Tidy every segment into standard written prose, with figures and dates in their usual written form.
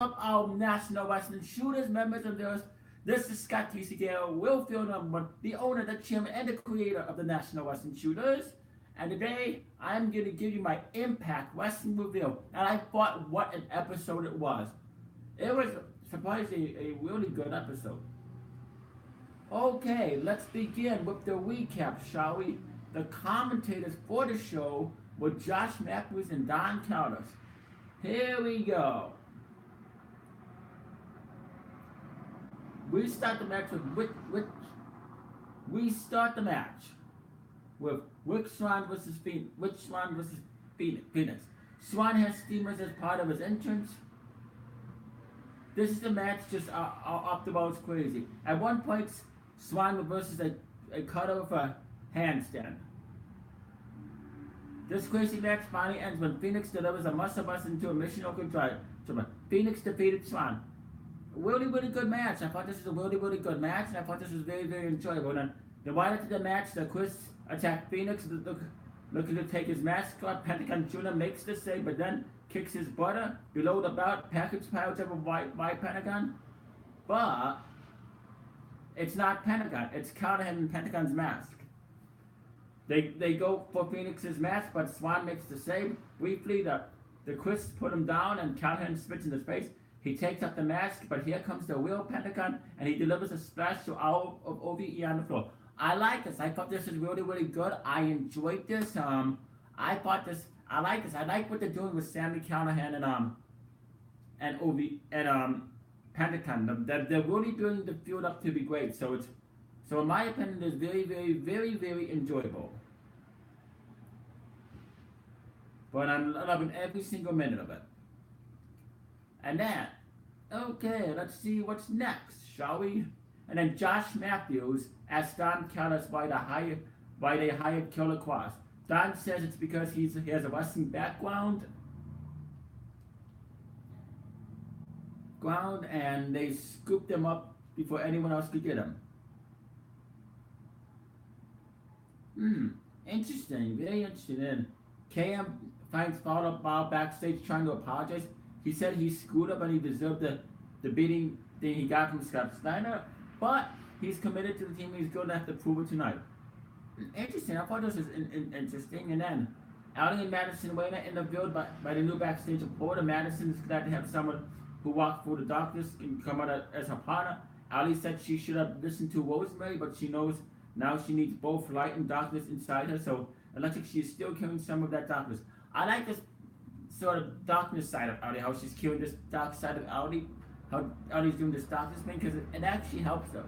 up our National Wrestling Shooters, members of theirs. This is Scott TCKO, Will Field number, the owner, the chairman, and the creator of the National Wrestling Shooters. And today, I'm going to give you my Impact Wrestling review. And I thought what an episode it was. It was surprisingly a really good episode. Okay, let's begin with the recap, shall we? The commentators for the show were Josh Matthews and Don Callis. Here we go. We start the match with Rick Swan versus Phoenix. Swan has steamers as part of his entrance. This is the match just off the balls crazy. At one point, Swan reverses a cutter with a handstand. This crazy match finally ends when Phoenix delivers a muscle bust into a mission drive. Phoenix defeated Swan. Really good match. I thought this was a really good match, and I thought this was very enjoyable. And then right after the match, Chris attacked Phoenix, looking to take his mask off. Pentagon Jr. makes the save, but then kicks his butter below the belt, package piles over white Pentagon. But it's not Pentagon. It's Callahan and Pentagon's mask. They go for Phoenix's mask, but Swan makes the save. Briefly, the Chris put him down, and Callahan spits in his face. He takes up the mask, but here comes the real Pentagon, and he delivers a splash to all of OVE on the floor. I like this. I thought this was really good. I enjoyed this. I like this. I like what they're doing with Sami Callahan and Pentagon. They're really building the field up to be great. So in my opinion, it's very enjoyable. But I'm loving every single minute of it. And then, okay, let's see what's next, shall we? And then Josh Matthews asked Don Callis why they hired Killer Cross. Don says it's because he has a wrestling background, and they scooped him up before anyone else could get him. Interesting, very interesting. And KM finds Fallout Bob backstage trying to apologize. He said he screwed up and he deserved the beating that he got from Scott Steiner, but he's committed to the team. He's going to have to prove it tonight. Interesting. I thought this was interesting. And then, Allie and Madison Wayne interviewed by the new backstage reporter. Madison is glad to have someone who walked through the darkness and come out as her partner. Allie said she should have listened to Rosemary, but she knows now she needs both light and darkness inside her. So it looks like she's still carrying some of that darkness. I like this sort of darkness side of Audi, how she's killing this dark side of Audi, how Audi's doing this darkness thing, because it actually helps her.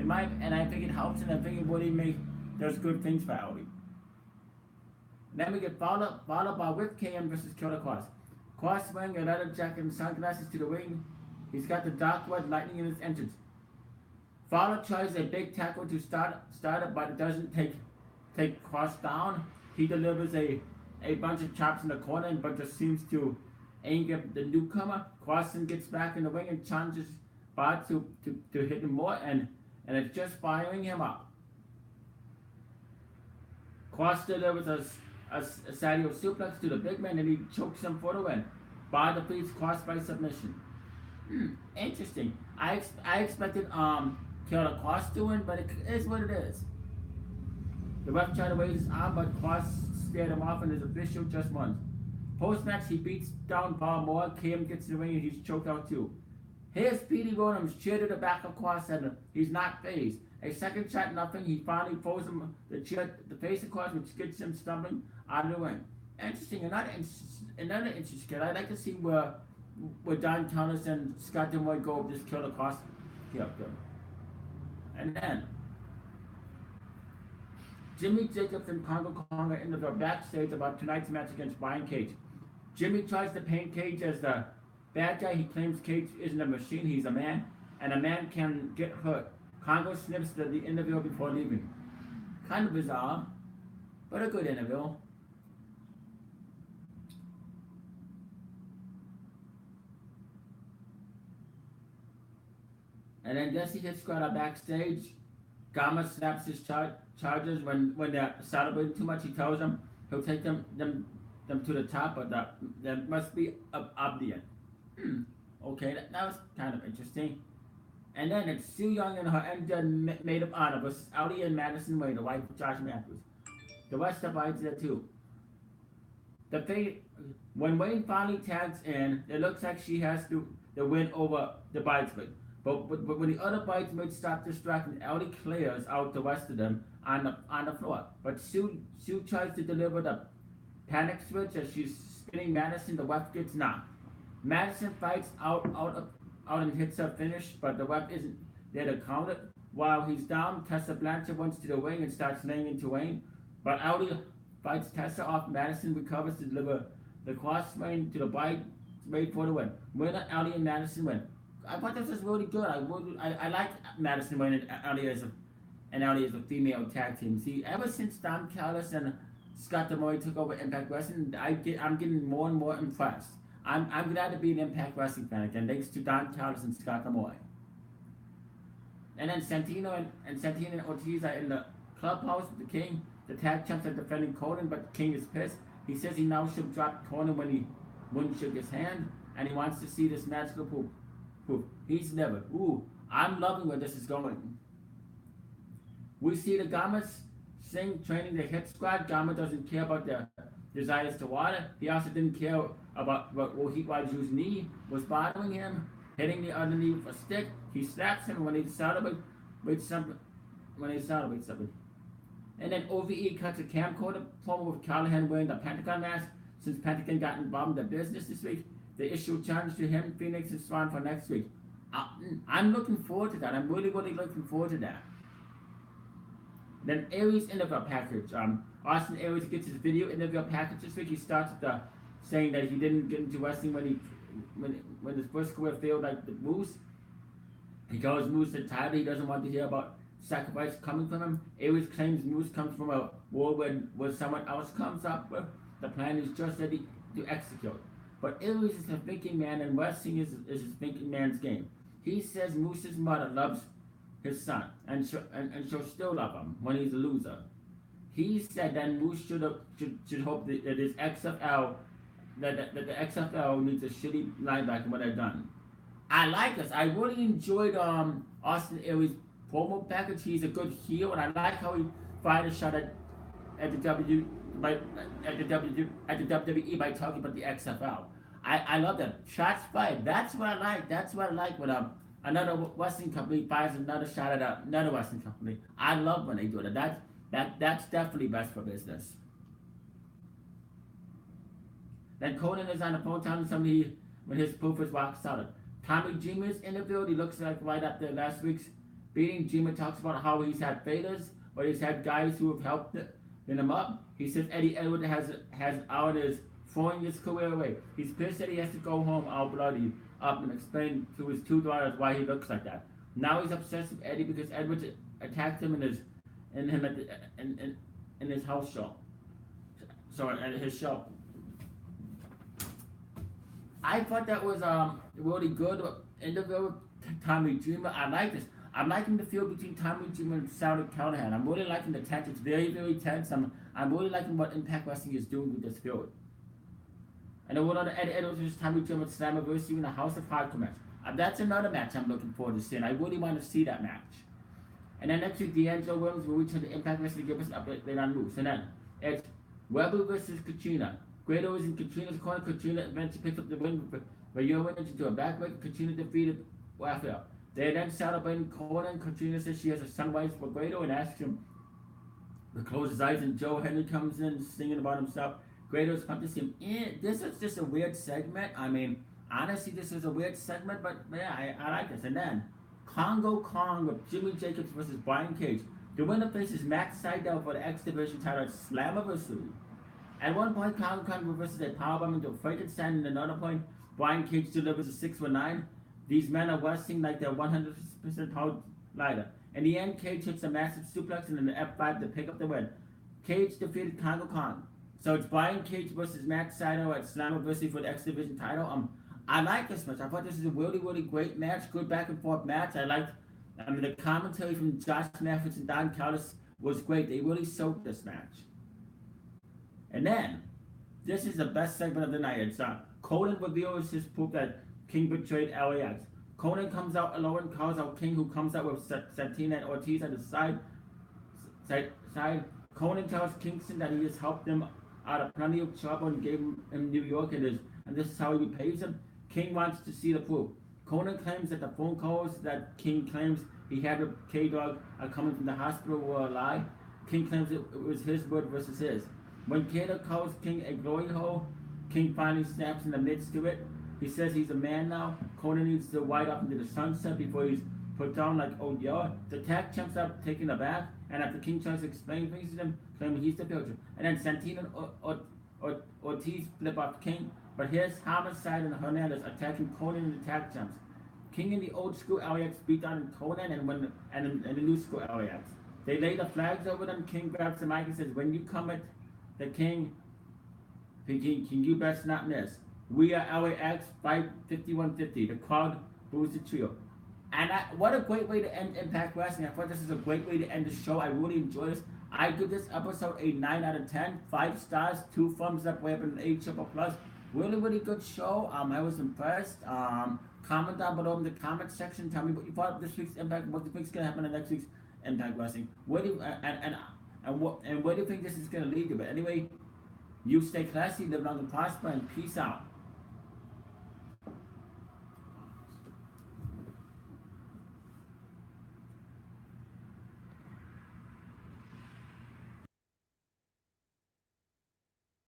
And I think it helps, and I think it really does good things for Audi. And then we get followed by Rick KM versus Killer Cross. Cross wearing a leather jacket and sunglasses to the ring. He's got the dark red lightning in his entrance. Fowler tries a big tackle to start it, but it doesn't take Cross down. He delivers a bunch of chops in the corner, but just seems to anger the newcomer. Cross gets back in the ring and challenges Bart to hit him more, and it's just firing him up. Cross delivers a Sadio suplex to the big man, and he chokes him for the win. Bart defeats Cross by submission. Interesting. I expected Killer Cross to win, but it is what it is. The ref tried to raise his arm, but Cross scared him off, and his official just won. Post-match, he beats down Paul Moore. Kim gets in the ring, and he's choked out too. Here's Petey Williams, cheer to the back of Cross, and he's not phased. A second shot, nothing. He finally throws him the chair, the face of Cross, which gets him stumbling out of the ring. Interesting. Another interesting kid. I'd like to see where Don Thomas and Scott DeMoy go with this Killer Cross character. And then Jimmy Jacobs and Congo Konga interview backstage about tonight's match against Brian Cage. Jimmy tries to paint Cage as the bad guy. He claims Cage isn't a machine, he's a man, and a man can get hurt. Congo sniffs the interview before leaving. Kind of bizarre, but a good interview. And then Jesse gets Scott backstage. Gama snaps his charges when they're celebrating too much. He tells them he'll take them them to the top, but that must be up the end. Okay, that was kind of interesting. And then it's Sue Young and her Maid of Honor versus Audi and Madison Wade, the wife of Josh Matthews. The West divides there too. The fate, when Wayne finally tags in, it looks like she has the win over the bridesmaid. But when the other bridesmaids start distracting, Ellie clears out the rest of them on the floor. But Sue tries to deliver the panic switch as she's spinning Madison. The ref gets knocked. Madison fights out and hits her finish, but the ref isn't there to count it. While he's down, Tessa Blanchard runs to the ring and starts laying into Wayne. But Ellie fights Tessa off. Madison recovers to deliver the cross train to the bridesmaid for the win. Winner, Ellie and Madison win. I thought this was really good. I like Madison Wayne and Ellie as a female tag team. See, ever since Don Callis and Scott D'Amore took over Impact Wrestling, I'm getting more and more impressed. I'm glad to be an Impact Wrestling fan again, thanks to Don Callis and Scott D'Amore. And then Santino and Ortiz are in the clubhouse with the King. The tag champs are defending Conan, but the King is pissed. He says he now should drop Conan when he wouldn't shake his hand, and he wants to see this magical proof. He's never. Ooh, I'm loving where this is going. We see the Gamas Singh training the hit squad. Gama doesn't care about their desires to water. He also didn't care about what Waju's knee was bothering him. Hitting the other knee with a stick. He slaps him when they celebrate something. And then OVE cuts a camcorder promo with Callahan wearing the Pentagon mask. Since Pentagon got involved in the business this week, they issue a challenge to him, Phoenix, and Swan for next week. I'm looking forward to that. I'm really, really looking forward to that. Then Aries interview package. Austin Aries gets his video interview package this week. He starts with saying that he didn't get into wrestling when his first career failed like the Moose. He calls Moose a title. He doesn't want to hear about sacrifice coming from him. Aries claims Moose comes from a war where someone else comes up with. The plan is just ready to execute. But Aries is a thinking man, and wrestling is his thinking man's game. He says Moose's mother loves his son, and she'll still love him when he's a loser. He said that Moose should hope that his XFL that the XFL needs a shitty linebacker when they're done. I like this. I really enjoyed Austin Aries' promo package. He's a good heel, and I like how he fired a shot at the WWE by talking about the XFL. I love that. Shots fired. That's what I like. That's what I like when another wrestling company fires another shot at another wrestling company. I love when they do it. That's definitely best for business. Then Conan is on the phone telling somebody when his proof is rock solid. Tommy Dreamer is interviewed. He looks like right after last week's beating. Dreamer talks about how he's had failures, but he's had guys who have helped him up. He says Eddie Edwards has out his throwing his career away. He's pissed that he has to go home all bloody up and explain to his two daughters why he looks like that. Now he's obsessed with Eddie because Edwards attacked him in his house show. So at his show. I thought that was really good interview with Tommy Dreamer. I like this. I'm liking the feud between Tommy Dreamer and Sally Callahan. I'm really liking the tense. It's very, very tense. I'm really liking what Impact Wrestling is doing with this feud. And then we're on Eddie Edwards versus Tommy Dreamer at Slammiversary in the House of Hardcore match. That's another match I'm looking forward to seeing. I really want to see that match. And then next week, D'Angelo Williams will return to Impact Wrestling to give us an update on moves. And then it's Rebel versus Katrina. Grado is in Katrina's corner. Katrina eventually picks up the win, but you're winning into a backbreaker. Katrina defeated Raphael. They then celebrating Conan. Katrina says she has a sunrise for Grado and asks him to close his eyes, and Joe Henry comes in singing about himself. Grado's pumped to see him. This is just a weird segment. I mean, honestly, this is a weird segment, but yeah, I like this. And then Congo Kong with Jimmy Jacobs versus Brian Cage. The winner faces Matt Sydal for the X Division title at Slammiversary. At one point, Congo Kong reverses a powerbomb into a Frankenstein, and at another point, Brian Cage delivers a 619. These men are wrestling like they're 100% pound lighter. In the end, Cage hits a massive suplex and then an F5 to pick up the win. Cage defeated Congo Kong. So it's Brian Cage versus Matt Sydal at Slammiversary for the X Division title. I like this match. I thought this is a really, really great match. Good back and forth match. The commentary from Josh Matthews and Don Callis was great. They really soaked this match. And then, This is the best segment of the night. It's Conan reveals his proof that King betrayed LAX. Conan comes out alone and calls out King, who comes out with Santina and Ortiz at his side. Conan tells Kingston that he has helped him out of plenty of trouble and gave him New York, and this is how he repays him. King wants to see the proof. Conan claims that the phone calls that King claims he had with K-Dog are coming from the hospital were a lie. King claims it was his word versus his. When K-Dog calls King a glory hole, King finally snaps in the midst of it. He says he's a man now. Conan needs to ride off into the sunset before he's put down like old Yard. The tag jumps up, taking a bath, and after King tries to explain things to him, claiming he's the future. And then Santino and Ortiz flip off King, but here's Homicide and Hernandez attacking Conan in the tag jumps. King in the old school LAX beat down Conan and the new school LAX. They lay the flags over them. King grabs the mic and says, "When you come at the King, you best not miss. We are LAX, fight 5150. The crowd boos the trio." And what a great way to end Impact Wrestling. I thought this is a great way to end the show. I really enjoyed this. I give this episode a 9 out of 10. 5 stars, 2 thumbs up, way up an 8 triple plus. Really, really good show. I was impressed. Comment down below in the comment section. Tell me what you thought of this week's Impact. What do you think is going to happen in next week's Impact Wrestling? Where do you, and where do you think this is going to lead to? But anyway, you stay classy, live long and prosper, and peace out.